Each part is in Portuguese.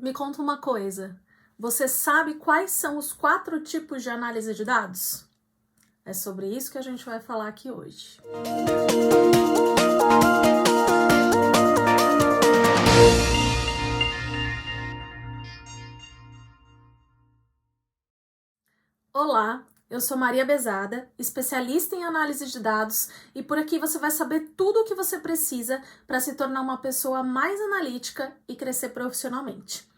Me conta uma coisa, você sabe quais são os 4 tipos de análise de dados? É sobre isso que a gente vai falar aqui hoje. Olá, eu sou Maria Bezada, especialista em análise de dados, e por aqui você vai saber tudo o que você precisa para se tornar uma pessoa mais analítica e crescer profissionalmente.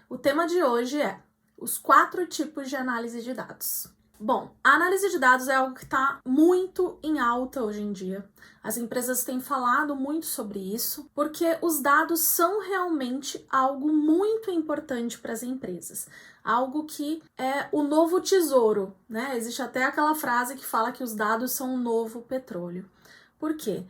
O tema de hoje é os 4 tipos de análise de dados. Bom, a análise de dados é algo que está muito em alta hoje em dia. As empresas têm falado muito sobre isso, porque os dados são realmente algo muito importante para as empresas. Algo que é o novo tesouro, né? Existe até aquela frase que fala que os dados são o novo petróleo. Por quê?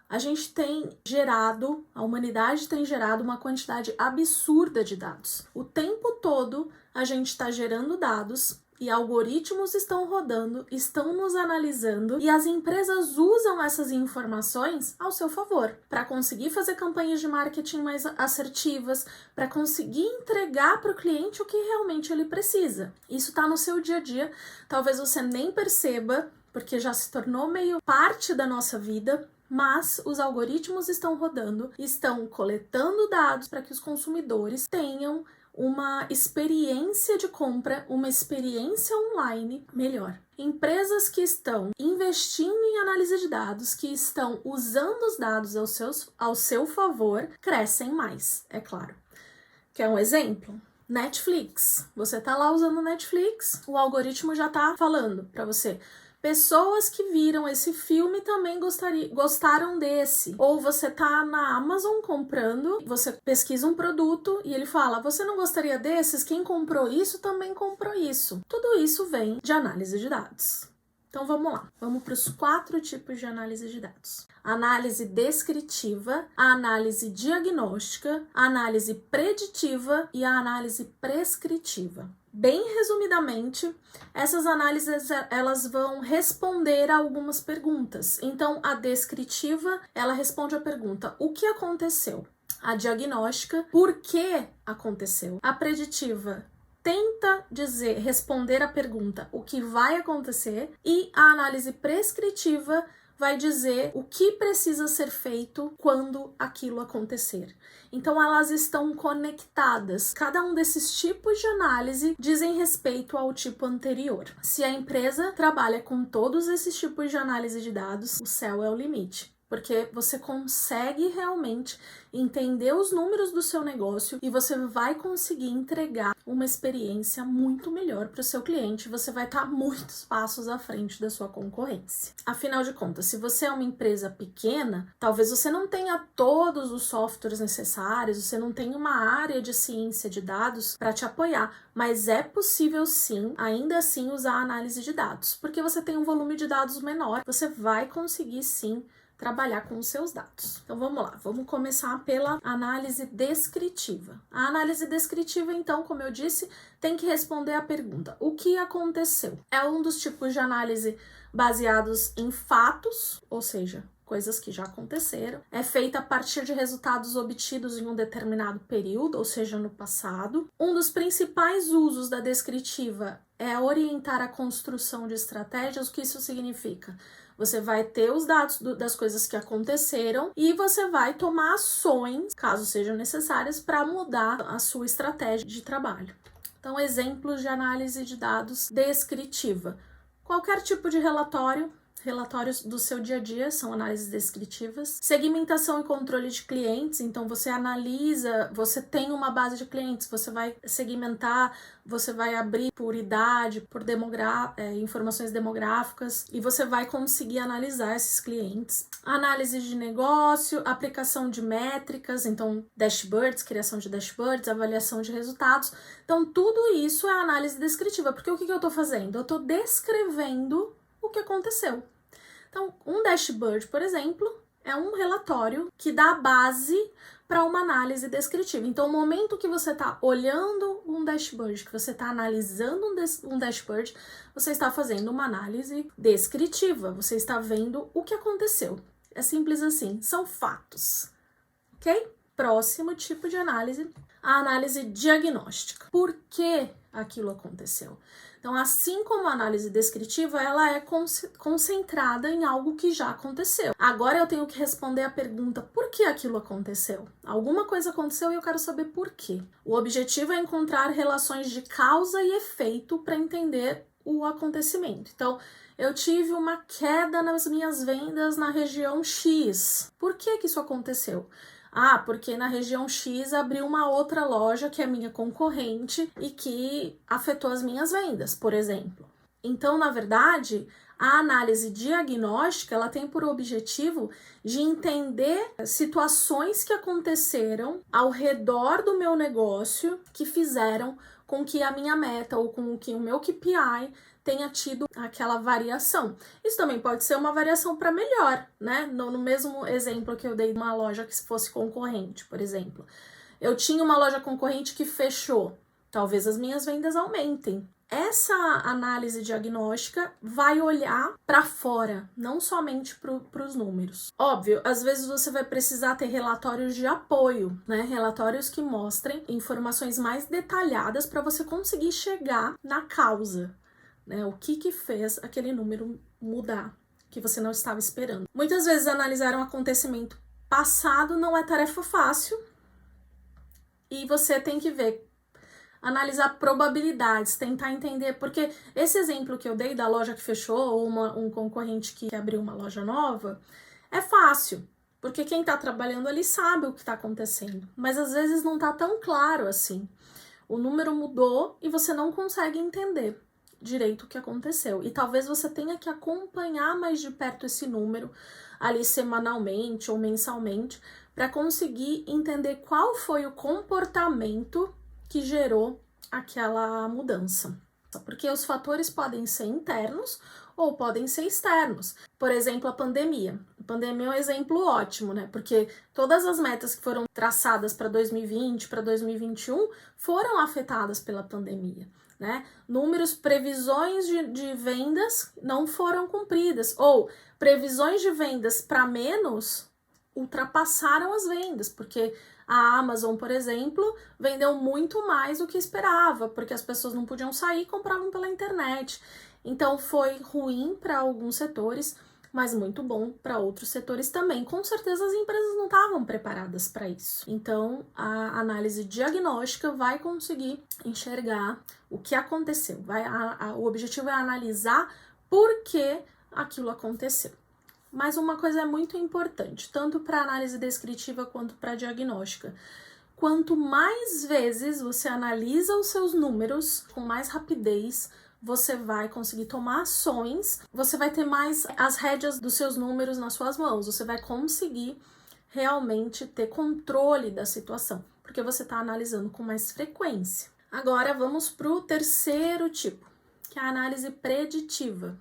A humanidade tem gerado uma quantidade absurda de dados. O tempo todo a gente está gerando dados e algoritmos estão rodando, estão nos analisando e as empresas usam essas informações ao seu favor para conseguir fazer campanhas de marketing mais assertivas, para conseguir entregar para o cliente o que realmente ele precisa. Isso está no seu dia a dia, talvez você nem perceba, porque já se tornou meio parte da nossa vida. Mas os algoritmos estão rodando, estão coletando dados para que os consumidores tenham uma experiência de compra, uma experiência online melhor. Empresas que estão investindo em análise de dados, que estão usando os dados ao seu favor, crescem mais, é claro. Quer um exemplo? Netflix. Você tá lá usando o Netflix, o algoritmo já tá falando para você. Pessoas que viram esse filme também gostaram desse. Ou você tá na Amazon comprando, você pesquisa um produto e ele fala, você não gostaria desses? Quem comprou isso também comprou isso. Tudo isso vem de análise de dados. Então vamos lá, vamos para os 4 tipos de análise de dados. A análise descritiva, a análise diagnóstica, a análise preditiva e a análise prescritiva. Bem resumidamente, essas análises elas vão responder a algumas perguntas. Então, a descritiva, ela responde a pergunta: o que aconteceu? A diagnóstica, por que aconteceu? A preditiva tenta responder a pergunta: o que vai acontecer? E a análise prescritiva vai dizer o que precisa ser feito quando aquilo acontecer. Então, elas estão conectadas. Cada um desses tipos de análise dizem respeito ao tipo anterior. Se a empresa trabalha com todos esses tipos de análise de dados, o céu é o limite. Porque você consegue realmente entender os números do seu negócio e você vai conseguir entregar uma experiência muito melhor para o seu cliente. Você vai estar muitos passos à frente da sua concorrência. Afinal de contas, se você é uma empresa pequena, talvez você não tenha todos os softwares necessários, você não tenha uma área de ciência de dados para te apoiar, mas é possível sim, ainda assim, usar a análise de dados, porque você tem um volume de dados menor, você vai conseguir sim trabalhar com os seus dados. Então vamos lá, vamos começar pela análise descritiva. A análise descritiva, então, como eu disse, tem que responder à pergunta: o que aconteceu? É um dos tipos de análise baseados em fatos, ou seja, coisas que já aconteceram. É feita a partir de resultados obtidos em um determinado período, ou seja, no passado. Um dos principais usos da descritiva é orientar a construção de estratégias. O que isso significa? Você vai ter os dados das coisas que aconteceram e você vai tomar ações, caso sejam necessárias, para mudar a sua estratégia de trabalho. Então, exemplos de análise de dados descritiva. Qualquer tipo de relatórios do seu dia a dia são análises descritivas. Segmentação e controle de clientes, então você analisa, você tem uma base de clientes, você vai segmentar, você vai abrir por idade, por informações demográficas e você vai conseguir analisar esses clientes. Análise de negócio, aplicação de métricas, então dashboards, criação de dashboards, avaliação de resultados. Então tudo isso é análise descritiva, porque o que eu estou fazendo? Eu estou descrevendo o que aconteceu. Então, um dashboard, por exemplo, é um relatório que dá base para uma análise descritiva. Então, no momento que você está olhando um dashboard, que você está analisando um dashboard, você está fazendo uma análise descritiva. Você está vendo o que aconteceu. É simples assim, são fatos. Ok? Próximo tipo de análise, a análise diagnóstica. Por que aquilo aconteceu? Então, assim como a análise descritiva, ela é concentrada em algo que já aconteceu. Agora eu tenho que responder a pergunta, por que aquilo aconteceu? Alguma coisa aconteceu e eu quero saber por quê. O objetivo é encontrar relações de causa e efeito para entender o acontecimento. Então, eu tive uma queda nas minhas vendas na região X. Por que isso aconteceu? Ah, porque na região X abriu uma outra loja que é minha concorrente e que afetou as minhas vendas, por exemplo. Então, na verdade, a análise diagnóstica, ela tem por objetivo de entender situações que aconteceram ao redor do meu negócio que fizeram com que a minha meta ou com que o meu KPI tenha tido aquela variação. Isso também pode ser uma variação para melhor, né? No mesmo exemplo que eu dei de uma loja que fosse concorrente, por exemplo. Eu tinha uma loja concorrente que fechou. Talvez as minhas vendas aumentem. Essa análise diagnóstica vai olhar para fora, não somente para os números. Óbvio, às vezes você vai precisar ter relatórios de apoio, né? Relatórios que mostrem informações mais detalhadas para você conseguir chegar na causa, né? O que fez aquele número mudar, que você não estava esperando. Muitas vezes analisar um acontecimento passado não é tarefa fácil e você tem que ver, analisar probabilidades, tentar entender, porque esse exemplo que eu dei da loja que fechou ou um concorrente que abriu uma loja nova, é fácil, porque quem está trabalhando ali sabe o que está acontecendo, mas às vezes não está tão claro assim. O número mudou e você não consegue entender direito o que aconteceu. E talvez você tenha que acompanhar mais de perto esse número ali semanalmente ou mensalmente para conseguir entender qual foi o comportamento que gerou aquela mudança. Porque os fatores podem ser internos ou podem ser externos. Por exemplo, a pandemia. A pandemia é um exemplo ótimo, né? Porque todas as metas que foram traçadas para 2020, para 2021 foram afetadas pela pandemia, né? Números, previsões de vendas não foram cumpridas, ou previsões de vendas para menos ultrapassaram as vendas, porque a Amazon, por exemplo, vendeu muito mais do que esperava, porque as pessoas não podiam sair e compravam pela internet. Então foi ruim para alguns setores, mas muito bom para outros setores também. Com certeza as empresas não estavam preparadas para isso. Então a análise diagnóstica vai conseguir enxergar o que aconteceu. O objetivo é analisar por que aquilo aconteceu. Mas uma coisa é muito importante, tanto para análise descritiva quanto para diagnóstica. Quanto mais vezes você analisa os seus números com mais rapidez, você vai conseguir tomar ações, você vai ter mais as rédeas dos seus números nas suas mãos, você vai conseguir realmente ter controle da situação, porque você está analisando com mais frequência. Agora vamos para o terceiro tipo, que é a análise preditiva.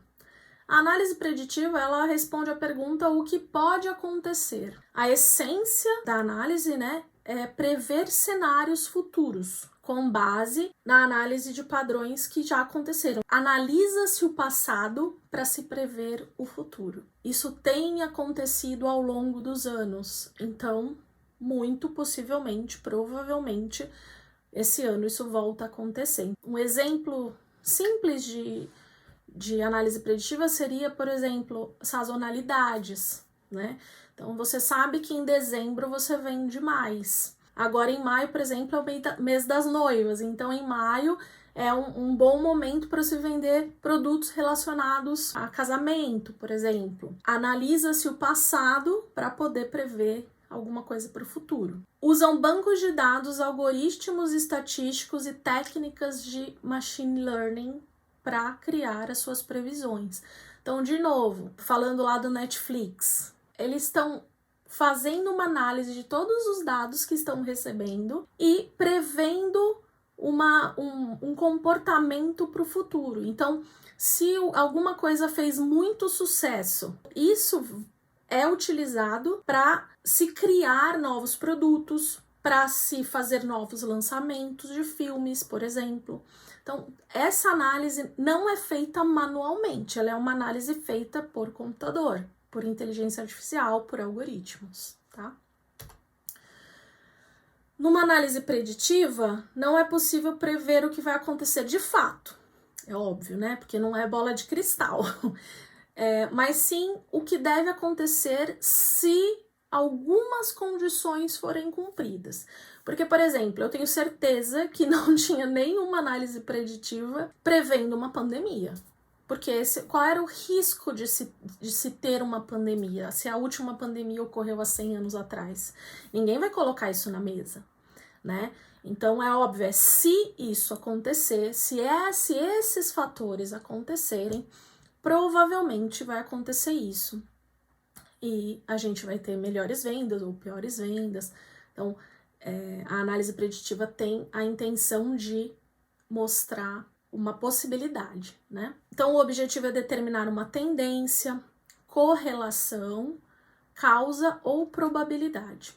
A análise preditiva, ela responde a pergunta o que pode acontecer. A essência da análise, né, é prever cenários futuros, com base na análise de padrões que já aconteceram. Analisa-se o passado para se prever o futuro. Isso tem acontecido ao longo dos anos, então, muito possivelmente, provavelmente, esse ano isso volta a acontecer. Um exemplo simples de análise preditiva seria, por exemplo, sazonalidades, né? Então, você sabe que em dezembro você vende mais. Agora, em maio, por exemplo, é o mês das noivas. Então, em maio é um bom momento para se vender produtos relacionados a casamento, por exemplo. Analisa-se o passado para poder prever alguma coisa para o futuro. Usam bancos de dados, algoritmos estatísticos e técnicas de machine learning para criar as suas previsões. Então, de novo, falando lá do Netflix, eles estão fazendo uma análise de todos os dados que estão recebendo e prevendo um comportamento para o futuro. Então, se alguma coisa fez muito sucesso, isso é utilizado para se criar novos produtos, para se fazer novos lançamentos de filmes, por exemplo. Então, essa análise não é feita manualmente, ela é uma análise feita por computador, por inteligência artificial, por algoritmos, tá? Numa análise preditiva, não é possível prever o que vai acontecer de fato. É óbvio, né? Porque não é bola de cristal. Mas sim o que deve acontecer se algumas condições forem cumpridas. Porque, por exemplo, eu tenho certeza que não tinha nenhuma análise preditiva prevendo uma pandemia. Porque qual era o risco de se ter uma pandemia? Se a última pandemia ocorreu há 100 anos atrás. Ninguém vai colocar isso na mesa, né? Então, é óbvio, se isso acontecer, se esses fatores acontecerem, provavelmente vai acontecer isso. E a gente vai ter melhores vendas ou piores vendas. Então, a análise preditiva tem a intenção de mostrar uma possibilidade, né? Então, o objetivo é determinar uma tendência, correlação, causa ou probabilidade.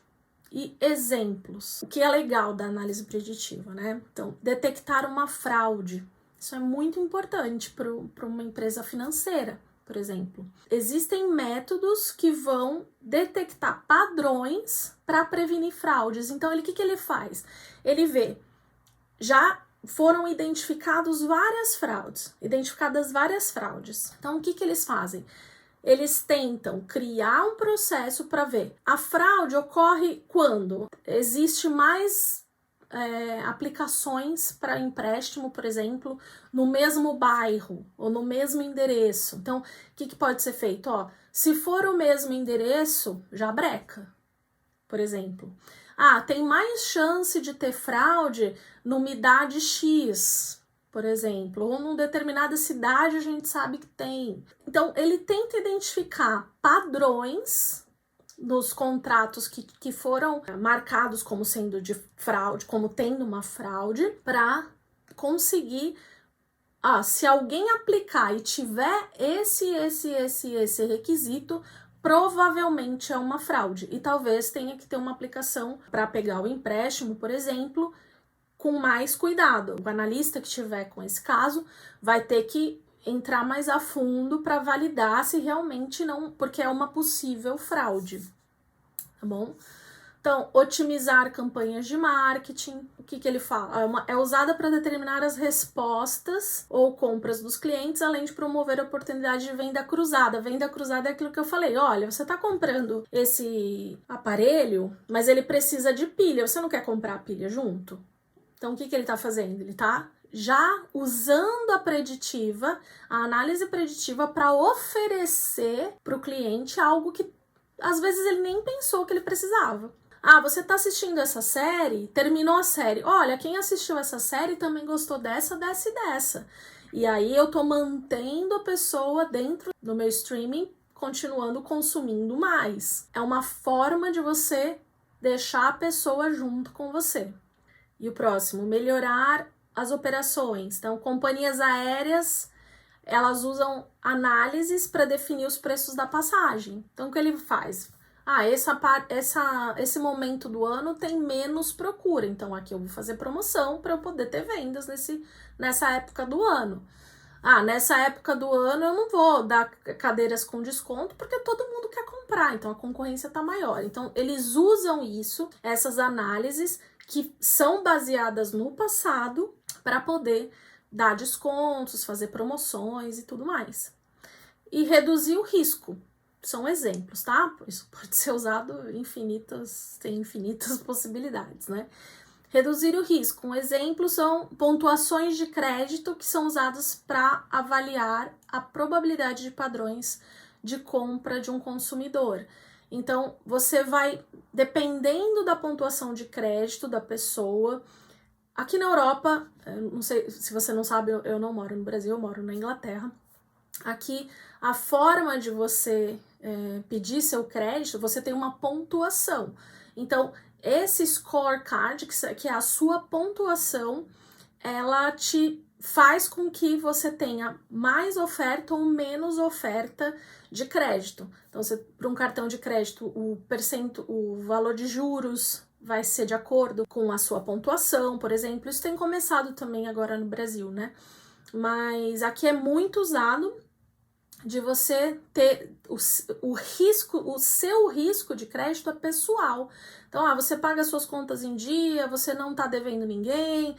E exemplos. O que é legal da análise preditiva, né? Então, detectar uma fraude. Isso é muito importante para uma empresa financeira, por exemplo. Existem métodos que vão detectar padrões para prevenir fraudes. Então, o que ele faz? Ele vê, já foram identificadas várias fraudes. Então, o que eles fazem? Eles tentam criar um processo para ver. A fraude ocorre quando existe mais aplicações para empréstimo, por exemplo, no mesmo bairro ou no mesmo endereço. Então, o que pode ser feito? Se for o mesmo endereço, já breca, por exemplo. Tem mais chance de ter fraude numa idade X, por exemplo, ou numa determinada cidade a gente sabe que tem. Então, ele tenta identificar padrões nos contratos que foram marcados como sendo de fraude, como tendo uma fraude, para conseguir, se alguém aplicar e tiver esse requisito, provavelmente é uma fraude. E talvez tenha que ter uma aplicação para pegar o empréstimo, por exemplo, com mais cuidado. O analista que tiver com esse caso vai ter que entrar mais a fundo para validar se realmente não, porque é uma possível fraude, tá bom? Então, otimizar campanhas de marketing. O que ele fala? É usada para determinar as respostas ou compras dos clientes, além de promover a oportunidade de venda cruzada. Venda cruzada é aquilo que eu falei. Olha, você está comprando esse aparelho, mas ele precisa de pilha. Você não quer comprar a pilha junto? Então, o que ele está fazendo? Ele está já usando a análise preditiva para oferecer para o cliente algo que às vezes ele nem pensou que ele precisava. Você tá assistindo essa série, terminou a série. Olha, quem assistiu essa série também gostou dessa. E aí eu tô mantendo a pessoa dentro do meu streaming, continuando consumindo mais. É uma forma de você deixar a pessoa junto com você. E o próximo, melhorar as operações. Então, companhias aéreas, elas usam análises para definir os preços da passagem. Então, o que ele faz? Esse momento do ano tem menos procura, então aqui eu vou fazer promoção para eu poder ter vendas nessa época do ano. Nessa época do ano eu não vou dar cadeiras com desconto porque todo mundo quer comprar, então a concorrência está maior. Então, eles usam essas análises que são baseadas no passado para poder dar descontos, fazer promoções e tudo mais. E reduzir o risco. São exemplos, tá? Isso pode ser usado tem infinitas possibilidades, né? Reduzir o risco. Um exemplo são pontuações de crédito que são usadas para avaliar a probabilidade de padrões de compra de um consumidor. Então, você vai, dependendo da pontuação de crédito da pessoa. Aqui na Europa, não sei se você não sabe, eu não moro no Brasil, eu moro na Inglaterra. Aqui, a forma de você pedir seu crédito, você tem uma pontuação. Então, esse scorecard, que é a sua pontuação, ela te faz com que você tenha mais oferta ou menos oferta de crédito. Então, para um cartão de crédito, o valor de juros vai ser de acordo com a sua pontuação, por exemplo. Isso tem começado também agora no Brasil, né? Mas aqui é muito usado de você ter o risco, o seu risco de crédito é pessoal. Então, você paga suas contas em dia, você não tá devendo ninguém,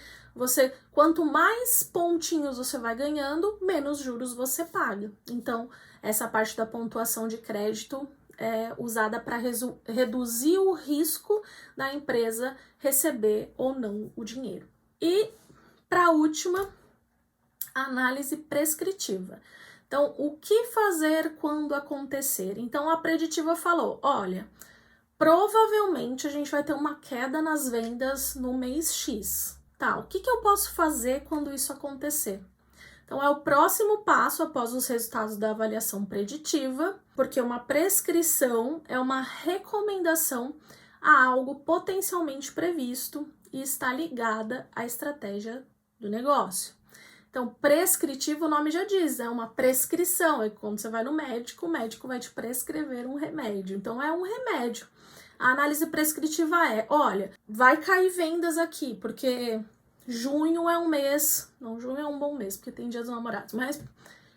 quanto mais pontinhos você vai ganhando, menos juros você paga. Então, essa parte da pontuação de crédito é usada para reduzir o risco da empresa receber ou não o dinheiro. E, para a última, análise prescritiva. Então, o que fazer quando acontecer? Então, a preditiva falou, olha, provavelmente a gente vai ter uma queda nas vendas no mês X. Tá, o que eu posso fazer quando isso acontecer? Então, é o próximo passo após os resultados da avaliação preditiva, porque uma prescrição é uma recomendação a algo potencialmente previsto e está ligada à estratégia do negócio. Então, prescritivo, o nome já diz, é uma prescrição. É quando você vai no médico, o médico vai te prescrever um remédio. Então, é um remédio. A análise prescritiva é, olha, vai cair vendas aqui, porque junho é um mês, não, junho é um bom mês, porque tem Dia dos Namorados, mas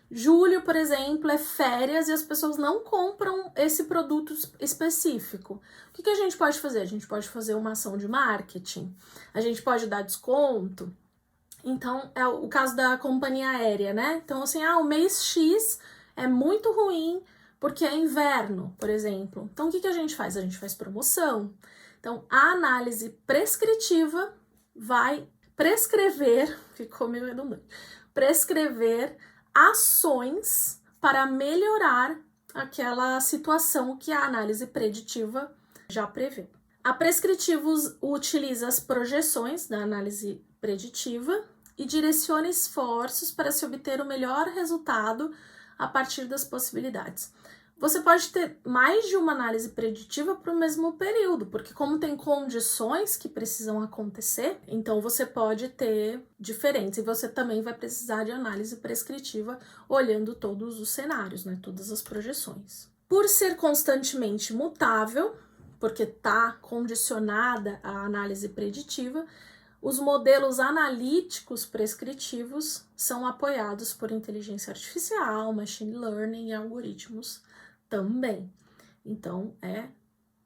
julho, por exemplo, é férias e as pessoas não compram esse produto específico. O que a gente pode fazer? A gente pode fazer uma ação de marketing, a gente pode dar desconto. Então, é o caso da companhia aérea, né? Então, assim, o mês X é muito ruim porque é inverno, por exemplo. Então, o que a gente faz? A gente faz promoção. Então, a análise prescritiva vai prescrever, ficou meio redundante, prescrever ações para melhorar aquela situação que a análise preditiva já prevê. A prescritiva utiliza as projeções da análise preditiva e direciona esforços para se obter o melhor resultado a partir das possibilidades. Você pode ter mais de uma análise preditiva para o mesmo período, porque como tem condições que precisam acontecer, então você pode ter diferentes, e você também vai precisar de análise prescritiva olhando todos os cenários, né, todas as projeções. Por ser constantemente mutável, porque está condicionada à análise preditiva, os modelos analíticos prescritivos são apoiados por inteligência artificial, machine learning e algoritmos também. Então, é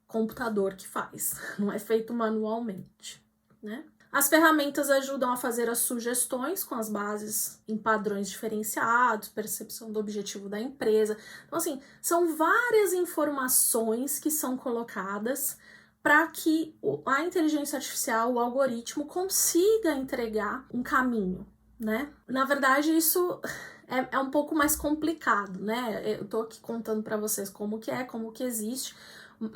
computador que faz, não é feito manualmente, né? As ferramentas ajudam a fazer as sugestões com as bases em padrões diferenciados, percepção do objetivo da empresa. Então, assim, são várias informações que são colocadas para que a inteligência artificial, o algoritmo, consiga entregar um caminho, né? Na verdade, isso é um pouco mais complicado, né? Eu tô aqui contando para vocês como que existe,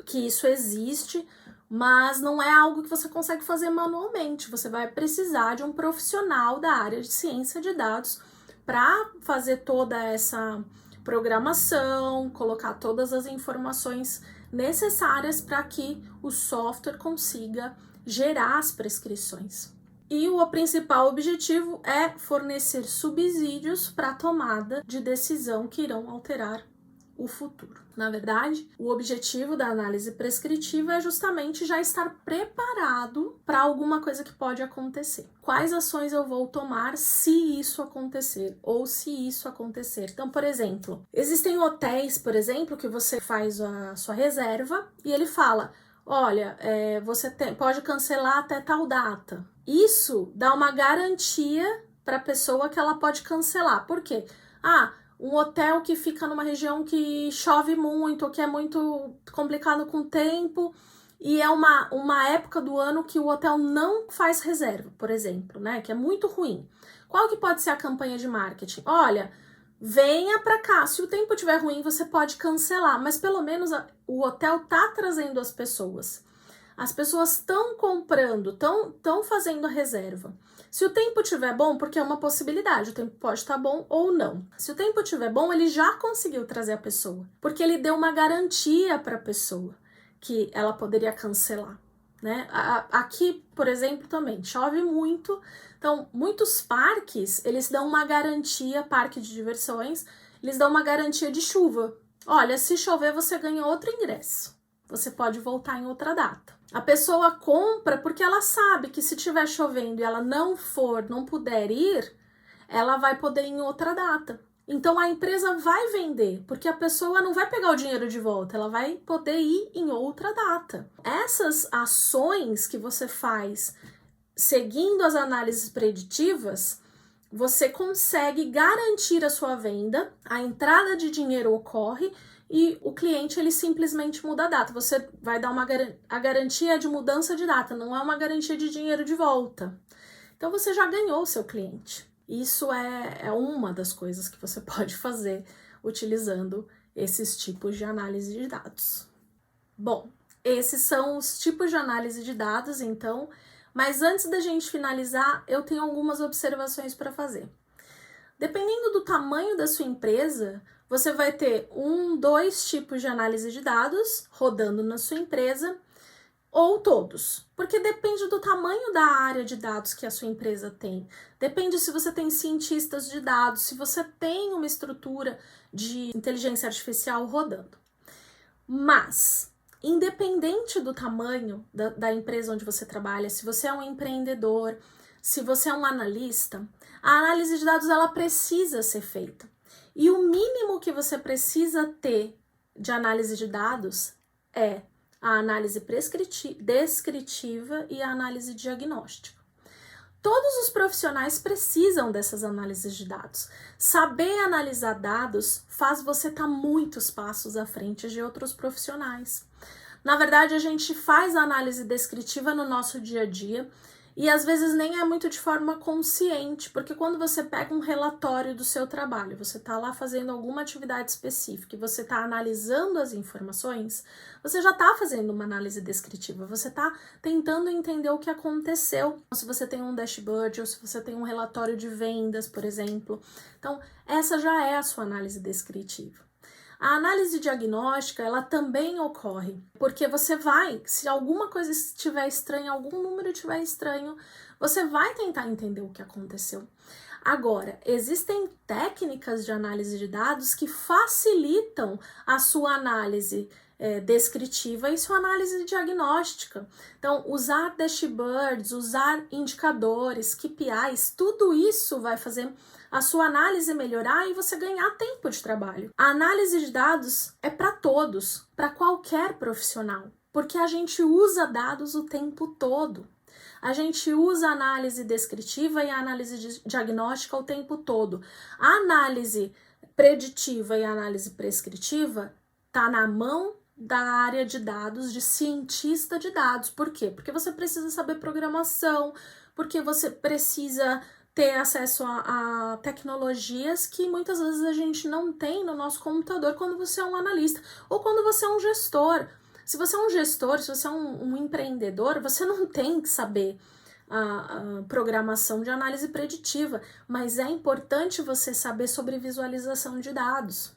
que isso existe, mas não é algo que você consegue fazer manualmente. Você vai precisar de um profissional da área de ciência de dados para fazer toda essa programação, colocar todas as informações necessárias para que o software consiga gerar as prescrições. E o principal objetivo é fornecer subsídios para a tomada de decisão que irão alterar o futuro. Na verdade, o objetivo da análise prescritiva é justamente já estar preparado para alguma coisa que pode acontecer. Quais ações eu vou tomar se isso acontecer ou se isso acontecer? Então, por exemplo, existem hotéis, por exemplo, que você faz a sua reserva e ele fala, olha, você pode cancelar até tal data. Isso dá uma garantia para a pessoa que ela pode cancelar. Por quê? Um hotel que fica numa região que chove muito, ou que é muito complicado com o tempo, e é uma época do ano que o hotel não faz reserva, por exemplo, né? Que é muito ruim. Qual que pode ser a campanha de marketing? Olha, venha para cá. Se o tempo estiver ruim, você pode cancelar, mas pelo menos o hotel tá trazendo as pessoas. As pessoas estão comprando, estão fazendo a reserva. Se o tempo estiver bom, porque é uma possibilidade, o tempo pode estar bom ou não. Se o tempo estiver bom, ele já conseguiu trazer a pessoa, porque ele deu uma garantia para a pessoa que ela poderia cancelar, né? Aqui, por exemplo, também chove muito, então muitos parques, eles dão uma garantia, parque de diversões, eles dão uma garantia de chuva. Olha, se chover, você ganha outro ingresso. Você pode voltar em outra data. A pessoa compra porque ela sabe que se estiver chovendo e ela não puder ir, ela vai poder ir em outra data. Então a empresa vai vender, porque a pessoa não vai pegar o dinheiro de volta, ela vai poder ir em outra data. Essas ações que você faz seguindo as análises preditivas, você consegue garantir a sua venda, a entrada de dinheiro ocorre e o cliente ele simplesmente muda a data. Você vai dar a garantia de mudança de data, não é uma garantia de dinheiro de volta. Então você já ganhou o seu cliente. Isso é uma das coisas que você pode fazer utilizando esses tipos de análise de dados. Bom, esses são os tipos de análise de dados, então, mas antes da gente finalizar, eu tenho algumas observações para fazer. Dependendo do tamanho da sua empresa, você vai ter 2 tipos de análise de dados rodando na sua empresa, ou todos, porque depende do tamanho da área de dados que a sua empresa tem. Depende se você tem cientistas de dados, se você tem uma estrutura de inteligência artificial rodando. Mas, independente do tamanho da empresa onde você trabalha, se você é um empreendedor, se você é um analista, a análise de dados ela precisa ser feita. E o mínimo que você precisa ter de análise de dados é a análise descritiva e a análise diagnóstica. Todos os profissionais precisam dessas análises de dados. Saber analisar dados faz você estar muitos passos à frente de outros profissionais. Na verdade, a gente faz a análise descritiva no nosso dia a dia e às vezes nem é muito de forma consciente, porque quando você pega um relatório do seu trabalho, você está lá fazendo alguma atividade específica e você está analisando as informações, você já está fazendo uma análise descritiva, você está tentando entender o que aconteceu. Se você tem um dashboard ou se você tem um relatório de vendas, por exemplo. Então, essa já é a sua análise descritiva. A análise diagnóstica, ela também ocorre, porque você vai, se alguma coisa estiver estranha, algum número estiver estranho, você vai tentar entender o que aconteceu. Agora, existem técnicas de análise de dados que facilitam a sua análise descritiva e sua análise diagnóstica. Então, usar dashboards, usar indicadores, KPIs, tudo isso vai fazer a sua análise melhorar e você ganhar tempo de trabalho. A análise de dados é para todos, para qualquer profissional, porque a gente usa dados o tempo todo. A gente usa a análise descritiva e a análise diagnóstica o tempo todo. A análise preditiva e a análise prescritiva tá na mão da área de dados, de cientista de dados. Por quê? Porque você precisa saber programação, porque você precisa ter acesso a tecnologias que muitas vezes a gente não tem no nosso computador quando você é um analista ou quando você é um gestor. Se você é um gestor, se você é um empreendedor, você não tem que saber a programação de análise preditiva, mas é importante você saber sobre visualização de dados.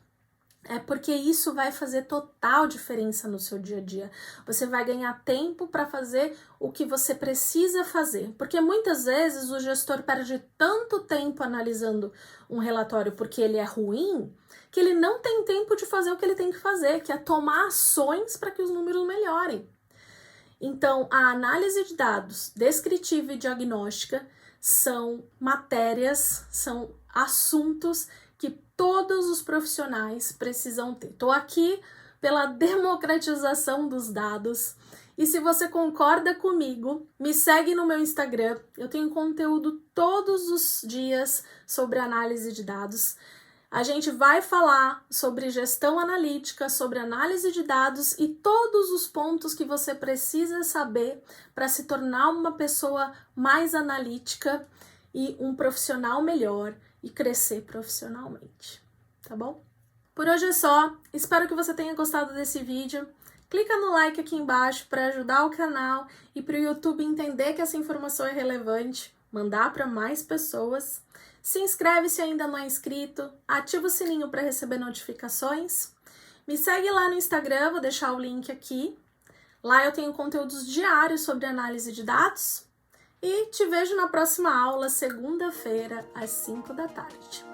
É porque isso vai fazer total diferença no seu dia a dia. Você vai ganhar tempo para fazer o que você precisa fazer. Porque muitas vezes o gestor perde tanto tempo analisando um relatório porque ele é ruim, que ele não tem tempo de fazer o que ele tem que fazer, que é tomar ações para que os números melhorem. Então, a análise de dados descritiva e diagnóstica são matérias, são assuntos que todos os profissionais precisam ter. Estou aqui pela democratização dos dados e se você concorda comigo, me segue no meu Instagram. Eu tenho conteúdo todos os dias sobre análise de dados. A gente vai falar sobre gestão analítica, sobre análise de dados e todos os pontos que você precisa saber para se tornar uma pessoa mais analítica e um profissional melhor e crescer profissionalmente, tá bom? Por hoje é só, espero que você tenha gostado desse vídeo. Clica no like aqui embaixo para ajudar o canal e para o YouTube entender que essa informação é relevante, mandar para mais pessoas. Se inscreve se ainda não é inscrito, ativa o sininho para receber notificações. Me segue lá no Instagram, vou deixar o link aqui. Lá eu tenho conteúdos diários sobre análise de dados. E te vejo na próxima aula, segunda-feira, às 5 da tarde.